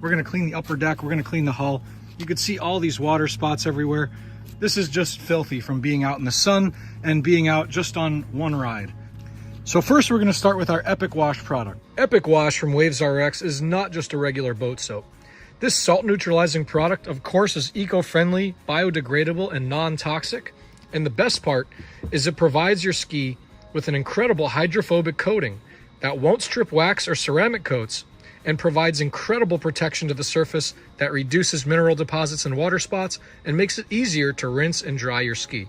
We're gonna clean the upper deck, we're gonna clean the hull. You can see all these water spots everywhere. This is just filthy from being out in the sun and being out just on one ride. So first we're gonna start with our EpicWash product. EpicWash from Waves RX is not just a regular boat soap. This salt neutralizing product, of course, is eco-friendly, biodegradable, and non-toxic. And the best part is it provides your ski with an incredible hydrophobic coating that won't strip wax or ceramic coats and provides incredible protection to the surface that reduces mineral deposits and water spots and makes it easier to rinse and dry your ski.